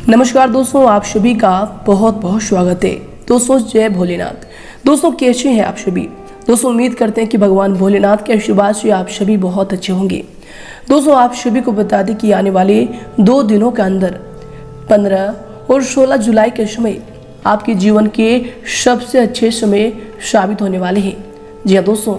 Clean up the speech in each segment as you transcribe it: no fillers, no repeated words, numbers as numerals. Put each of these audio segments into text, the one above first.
नमस्कार दोस्तों, आप सभी का बहुत बहुत स्वागत है। दोस्तों जय भोलेनाथ। दोस्तों कैसे हैं आप सभी? दोस्तों उम्मीद करते हैं कि भगवान भोलेनाथ के आशीर्वाद से आप सभी बहुत अच्छे होंगे। दोस्तों आप सभी को बता दें कि आने वाले 2 दिनों के अंदर 15 और 16 जुलाई के समय आपके जीवन के सबसे अच्छे समय साबित होने वाले हैं। जी हाँ दोस्तों,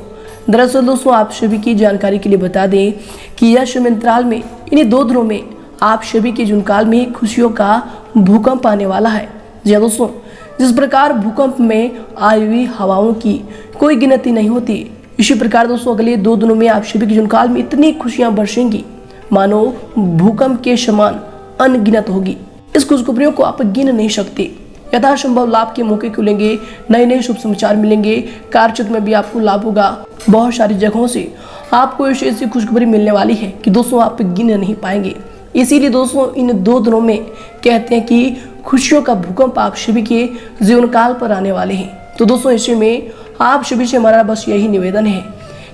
दरअसल दोस्तों आप सभी की जानकारी के लिए बता दें कि यह समय अंतराल में इन्हीं 2 दिनों में आप सभी के जीवन काल में खुशियों का भूकंप आने वाला है। जी हाँ दोस्तों, जिस प्रकार भूकंप में आई हुई हवाओं की कोई गिनती नहीं होती, इसी प्रकार दोस्तों अगले 2 दिनों में आप सभी के जीवन काल में इतनी खुशियां बरसेंगी मानो भूकंप के समान अनगिनत होगी। इस खुशखबरियों को आप गिन नहीं सकते। यथासंभव लाभ के मौके खुलेंगे, नए नए शुभ समाचार मिलेंगे, कार्यक्षेत्र में भी आपको लाभ होगा। बहुत सारी जगहों से आपको ऐसी खुशखबरी मिलने वाली है कि दोस्तों आप गिन नहीं पाएंगे। इसीलिए दोस्तों इन 2 दिनों में कहते हैं कि खुशियों का भूकंप आप सभी के जीवन काल पर आने वाले हैं। तो दोस्तों ऐसे में आप सभी से हमारा बस यही निवेदन है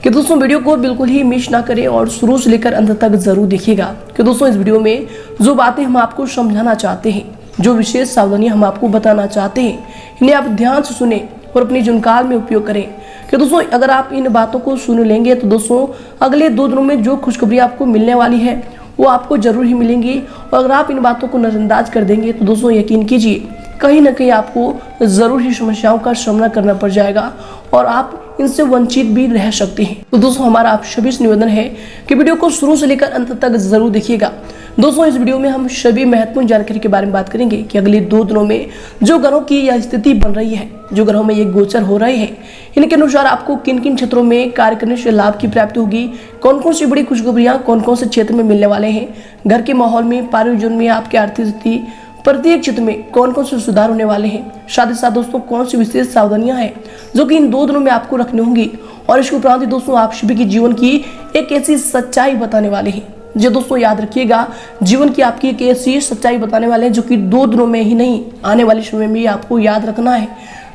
कि दोस्तों वीडियो को बिल्कुल ही मिस ना करें और शुरू से लेकर अंत तक जरूर देखिएगा कि दोस्तों इस वीडियो में जो बातें हम आपको समझाना चाहते हैं, जो विशेष सावधानियां हम आपको बताना चाहते हैं, इन्हें आप ध्यान से सुने और अपने जीवन काल में उपयोग करें। कि दोस्तों अगर आप इन बातों को सुन लेंगे तो दोस्तों अगले 2 दिनों में जो खुशखबरी आपको मिलने वाली है वो आपको जरूर ही मिलेंगी। और अगर आप इन बातों को नजरअंदाज कर देंगे तो दोस्तों यकीन कीजिए कहीं ना कहीं आपको जरूर ही समस्याओं का सामना करना पड़ जाएगा और आप इनसे वंचित भी रह सकते हैं। तो दोस्तों हमारा आप सभी से निवेदन है कि वीडियो को शुरू से लेकर अंत तक जरूर देखिएगा। दोस्तों इस वीडियो में हम सभी महत्वपूर्ण जानकारी के बारे में बात करेंगे कि अगले 2 दिनों में जो ग्रहों की यह स्थिति बन रही है, जो ग्रहों में ये गोचर हो रहे हैं, इनके अनुसार आपको किन किन क्षेत्रों में कार्य करने से लाभ की प्राप्ति होगी, कौन कौन सी बड़ी खुशखबरियां कौन कौन से क्षेत्र में मिलने वाले हैं, घर के माहौल में, पारिवारिक जीवन में, आपकी आर्थिक स्थिति, प्रत्येक क्षेत्र में कौन कौन से सुधार होने वाले हैं, साथ ही साथ दोस्तों कौन सी विशेष सावधानियां हैं जो कि इन 2 दिनों में आपको रखनी होंगी। और इसके उपरांत दोस्तों आप सभी के जीवन की एक ऐसी सच्चाई बताने वाले हैं जो दोस्तों याद रखिएगा, जीवन की आपकी एक ऐसी सच्चाई बताने वाले हैं जो कि 2 दिनों में ही नहीं, आने वाले समय में आपको याद रखना है।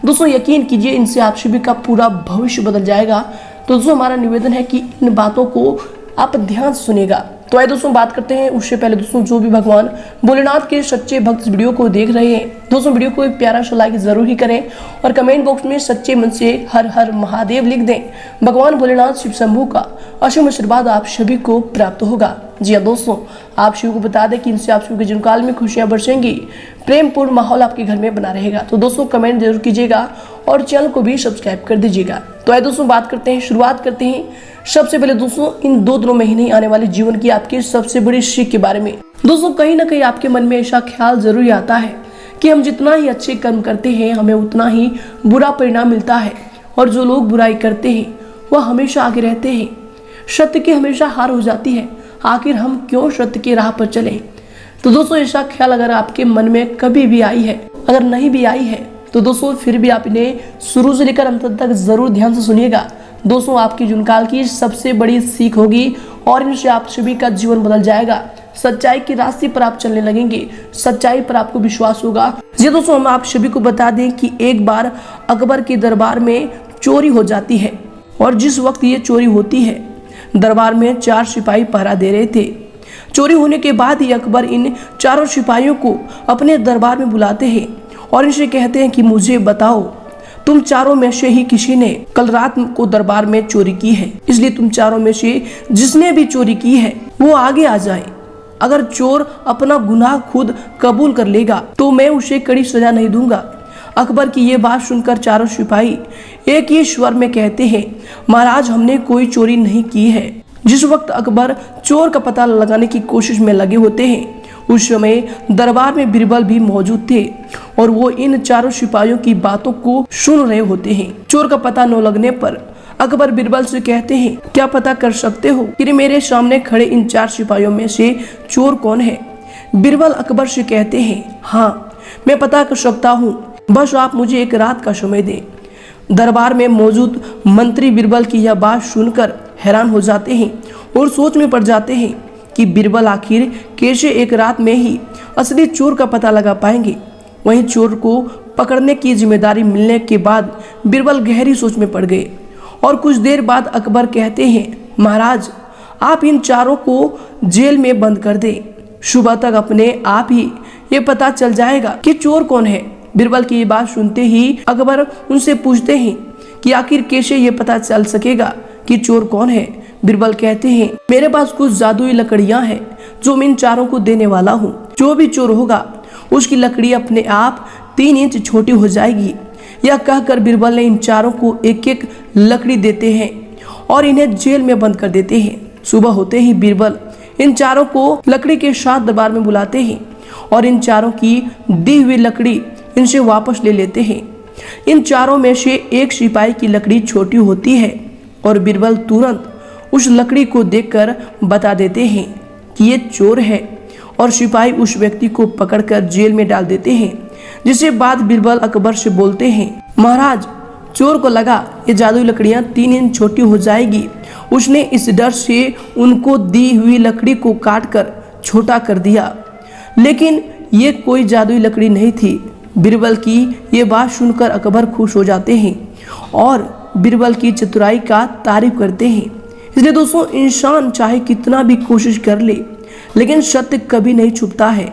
दोस्तों यकीन कीजिए इनसे आप सभी का पूरा भविष्य बदल जाएगा। तो दोस्तों हमारा निवेदन है कि इन बातों को आप ध्यान से सुनिएगा। तो आइए दोस्तों बात करते हैं। उससे पहले दोस्तों जो भी भगवान भोलेनाथ के सच्चे भक्त इस वीडियो को देख रहे हैं, दोस्तों वीडियो को एक प्यारा सा लाइक जरूर ही करें और कमेंट बॉक्स में सच्चे मन से हर हर महादेव लिख दें। भगवान भोलेनाथ शिव शंभू का असीम आशीर्वाद आप सभी को प्राप्त होगा। जी हाँ दोस्तों, आप सभी को बता दें कि इनसे आप सभी के जीवन काल में खुशियां बरसेंगी, प्रेमपूर्ण माहौल आपके घर में बना रहेगा। तो दोस्तों कमेंट जरूर कीजिएगा और चैनल को भी सब्सक्राइब कर दीजिएगा। तो आइए दोस्तों बात करते हैं, शुरुआत करते हैं सबसे पहले दोस्तों इन 2 दिनों में ही नहीं, आने वाले जीवन की आपकी सबसे बड़ी सीख के बारे में। दोस्तों कहीं ना कहीं आपके मन में ऐसा ख्याल जरूर आता है कि हम जितना ही अच्छे कर्म करते हैं हमें उतना ही बुरा परिणाम मिलता है, और जो लोग बुराई करते हैं वह हमेशा आगे रहते हैं, सत्य की हमेशा हार हो जाती है। आखिर हम क्यों सत्य की राह पर चले? तो दोस्तों ऐसा ख्याल अगर आपके मन में कभी भी आई है, अगर नहीं भी आई है तो दोस्तों फिर भी आप इन्हें शुरू से लेकर अंत तक जरूर ध्यान से सुनिएगा। दोस्तों आपकी जीवन काल की सबसे बड़ी सीख होगी और इनसे आप सभी का जीवन बदल जाएगा। सच्चाई की रास्ते पर आप चलने लगेंगे, सच्चाई पर आपको विश्वास होगा। जी दोस्तों हम आप सभी को बता दें कि एक बार अकबर के दरबार में चोरी हो जाती है, और जिस वक्त ये चोरी होती है दरबार में 4 सिपाही पहरा दे रहे थे। चोरी होने के बाद ही अकबर इन 4 सिपाहियों को अपने दरबार में बुलाते हैं और इनसे कहते हैं कि मुझे बताओ, तुम 4 में से ही किसी ने कल रात को दरबार में चोरी की है, इसलिए तुम 4 में से जिसने भी चोरी की है वो आगे आ जाए। अगर चोर अपना गुनाह खुद कबूल कर लेगा तो मैं उसे कड़ी सजा नहीं दूंगा। अकबर की ये बात सुनकर 4 सिपाही एक ही स्वर में कहते हैं, महाराज हमने कोई चोरी नहीं की है। जिस वक्त अकबर चोर का पता लगाने की कोशिश में लगे होते हैं उस समय दरबार में बीरबल भी मौजूद थे और वो इन 4 सिपाहियों की बातों को सुन रहे होते हैं। चोर का पता न लगने पर अकबर बीरबल से कहते हैं, क्या पता कर सकते हो कि मेरे सामने खड़े इन 4 सिपाहियों में से चोर कौन है? बीरबल अकबर से कहते हैं, हाँ मैं पता कर सकता हूँ, बस आप मुझे एक रात का समय दें। दरबार में मौजूद मंत्री बीरबल की यह बात सुनकर हैरान हो जाते हैं और सोच में पड़ जाते हैं कि बीरबल आखिर कैसे एक रात में ही असली चोर का पता लगा पाएंगे। वहीं चोर को पकड़ने की जिम्मेदारी मिलने के बाद बीरबल गहरी सोच में पड़ गए और कुछ देर बाद अकबर कहते हैं, महाराज आप इन 4 को जेल में बंद कर दें। सुबह तक अपने आप ही ये पता चल जाएगा कि चोर कौन है। बीरबल की ये बात सुनते ही अकबर उनसे पूछते हैं कि आखिर कैसे ये पता चल सकेगा कि चोर कौन है। बीरबल कहते हैं, मेरे पास कुछ जादुई लकड़ियां हैं जो मैं इन चारों को देने वाला हूँ। जो भी चोर होगा उसकी लकड़ी अपने आप 3 इंच छोटी हो जाएगी। यह कहकर बीरबल ने इन चारों को एक एक लकड़ी देते हैं और इन्हें जेल में बंद कर देते हैं। सुबह होते ही बीरबल इन चारों को लकड़ी के साथ दरबार में बुलाते हैं और इन चारों की दी हुई लकड़ी इनसे वापस ले लेते हैं। इन चारों में से एक सिपाही की लकड़ी छोटी होती है और बीरबल तुरंत उस लकड़ी को देखकर बता देते हैं कि ये चोर है और सिपाही उस व्यक्ति को पकड़कर जेल में डाल देते हैं। जिसके बाद बीरबल अकबर से बोलते हैं, महाराज, चोर को लगा ये जादुई लकड़ियां 3 इंच छोटी हो जाएगी। उसने इस डर से उनको दी हुई लकड़ी को काटकर छोटा कर दिया, लेकिन ये कोई जादुई लकड़ी नहीं थी। बीरबल की ये बात सुनकर अकबर खुश हो जाते हैं और बीरबल की चतुराई का तारीफ करते हैं। इसलिए दोस्तों, इंसान चाहे कितना भी कोशिश कर ले, लेकिन सत्य कभी नहीं छुपता है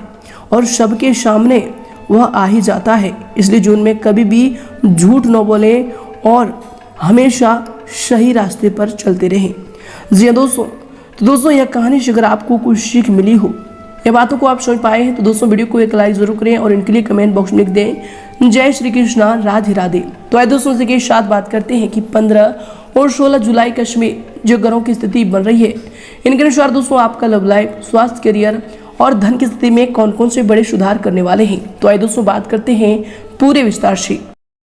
और सबके सामने वह आ ही जाता है। इसलिए जीवन में कभी भी झूठ न बोले और हमेशा सही रास्ते पर चलते रहें। जी हाँ दोस्तों, यह कहानी से अगर आपको कुछ सीख मिली हो, ये बातों को आप समझ पाए हैं, तो दोस्तों वीडियो को एक लाइक जरूर करें और इनके लिए कमेंट बॉक्स में लिख दें, जय श्री कृष्णा, राधे राधे। तो आइए दोस्तों इसी के साथ बात करते हैं कि 15 और 16 जुलाई कश्मीर जो ग्रहों की स्थिति बन रही है, इनके अनुसार दोस्तों आपका लव लाइफ, स्वास्थ्य, करियर और धन की स्थिति में कौन कौन से बड़े सुधार करने वाले हैं। तो आइए दोस्तों बात करते हैं पूरे विस्तार से।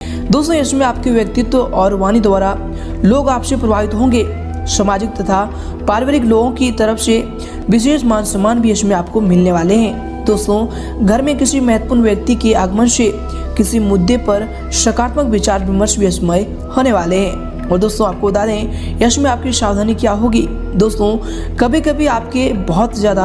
दोस्तों, इसमें आपके व्यक्तित्व और वाणी द्वारा लोग आपसे प्रभावित होंगे। सामाजिक तथा पारिवारिक लोगों की तरफ से विशेष मान सम्मान भी इसमें आपको मिलने वाले हैं। दोस्तों, घर में किसी महत्वपूर्ण व्यक्ति के आगमन से किसी मुद्दे पर सकारात्मक विचार विमर्श भी इसमें होने वाले हैं। और दोस्तों आपको बता दें, इसमें आपकी सावधानी क्या होगी। दोस्तों, कभी कभी आपके बहुत ज़्यादा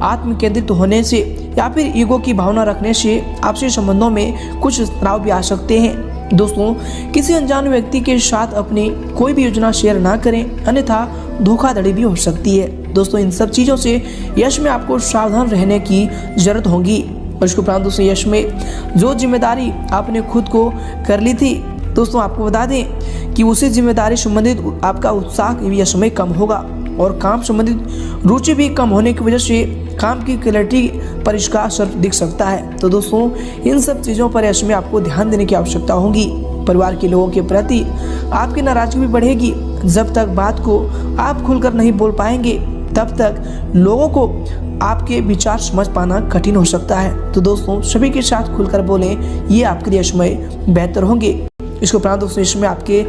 आत्म केंद्रित होने से या फिर ईगो की भावना रखने से आपसे संबंधों में कुछ तनाव भी आ सकते हैं। दोस्तों, किसी अनजान व्यक्ति के साथ अपनी कोई भी योजना शेयर ना करें, अन्यथा धोखाधड़ी भी हो सकती है। दोस्तों, इन सब चीज़ों से यश में आपको सावधान रहने की जरूरत होगी। और इसके उपरांत दोस्तों, यश में जो जिम्मेदारी आपने खुद को कर ली थी, दोस्तों आपको बता दें कि उसी जिम्मेदारी संबंधित आपका उत्साह भी यश में कम होगा और काम संबंधित रुचि भी कम होने की वजह से काम की क्लैरिटी पर इसका असर दिख सकता है। तो दोस्तों, इन सब चीज़ों पर यश में आपको ध्यान देने की आवश्यकता होगी। परिवार के लोगों के प्रति आपकी नाराजगी भी बढ़ेगी। जब तक बात को आप खुलकर नहीं बोल पाएंगे, तब तक लोगों को आपके विचार समझ पाना कठिन हो सकता है। तो दोस्तों, सभी के साथ खुलकर बोलें, ये आपके लिए यश में बेहतर होंगे। इसके उपरांत दोस्तों, इसमें आपके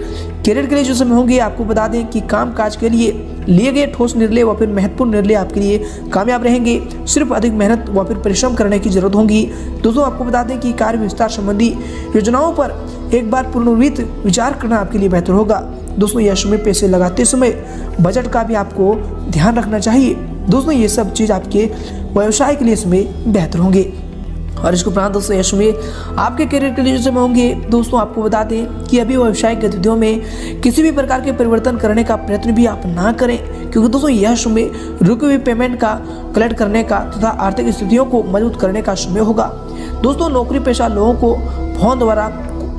करियर के लिए जो समय होंगे, आपको बता दें कि काम काज के लिए लिए गए ठोस निर्णय व फिर महत्वपूर्ण निर्णय आपके लिए कामयाब रहेंगे। सिर्फ अधिक मेहनत व फिर परिश्रम करने की जरूरत होगी। दोस्तों, आपको बता दें कि कार्य विस्तार संबंधी योजनाओं पर एक बार पुनर्वित विचार करना आपके लिए बेहतर होगा। दोस्तों, यश में पैसे लगाते समय बजट का भी आपको ध्यान रखना चाहिए। दोस्तों, ये सब चीज़ आपके व्यवसाय के लिए इसमें बेहतर होंगे। और इसके उपरांत दोस्तों, यश में आपके करियर के लिए जो समय होंगे, दोस्तों आपको बता दें कि अभी व्यवसायिक गतिविधियों में किसी भी प्रकार के परिवर्तन करने का प्रयत्न भी आप ना करें, क्योंकि दोस्तों यश में रुकी हुई पेमेंट का कलेक्ट करने का तथा आर्थिक स्थितियों को मजबूत करने का समय होगा। दोस्तों, नौकरी पेशा लोगों को फोन द्वारा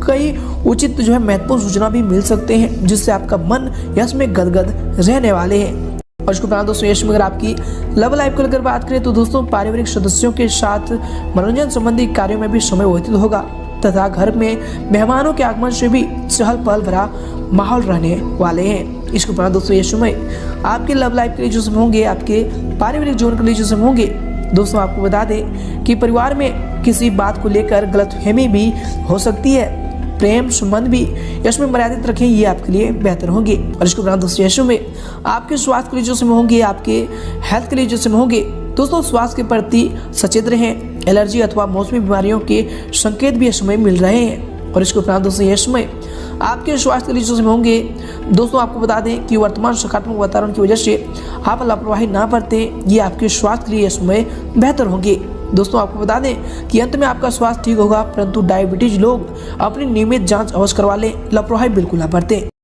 कई उचित जो है महत्वपूर्ण सूचना भी मिल सकते हैं, जिससे आपका मन यश में गदगद रहने वाले हैं। और इसके उपरांत दोस्तों, यश में अगर आपकी लव लाइफ को लेकर बात करें, तो दोस्तों पारिवारिक सदस्यों के साथ मनोरंजन संबंधी कार्यों में भी समय व्यतीत होगा तथा घर में मेहमानों के आगमन से भी चहल पहल भरा माहौल रहने वाले हैं। इसके उपरांत दोस्तों, यश में आपके लव लाइफ के लिए जो समय होंगे, आपके पारिवारिक जीवन के लिए जो समय होंगे, दोस्तों आपको बता दें कि परिवार में किसी बात को लेकर गलतफहमी भी हो सकती है। प्रेम संबंध भी यश में मर्यादित रखें, ये आपके लिए बेहतर होंगे। और इसके उपरांत दोस्तों, यश में आपके स्वास्थ्य के लिए जो समय होंगे, आपके हेल्थ के लिए जो समय होंगे, दोस्तों स्वास्थ्य के प्रति सचेत रहें। एलर्जी अथवा मौसमी बीमारियों के संकेत भी यश में मिल रहे हैं। और इसके उपरांत दोस्तों, यश में आपके स्वास्थ्य के लिए जो समय होंगे, दोस्तों आपको बता दें कि वर्तमान सकारात्मक वातावरण की वजह से आप लापरवाही ना बरतें, ये आपके स्वास्थ्य के लिए यश में बेहतर होंगे। दोस्तों आपको बता दें कि अंत में आपका स्वास्थ्य ठीक होगा, परंतु डायबिटीज लोग अपनी नियमित जांच अवश्य करवा लें, लापरवाही बिल्कुल ना बरतें।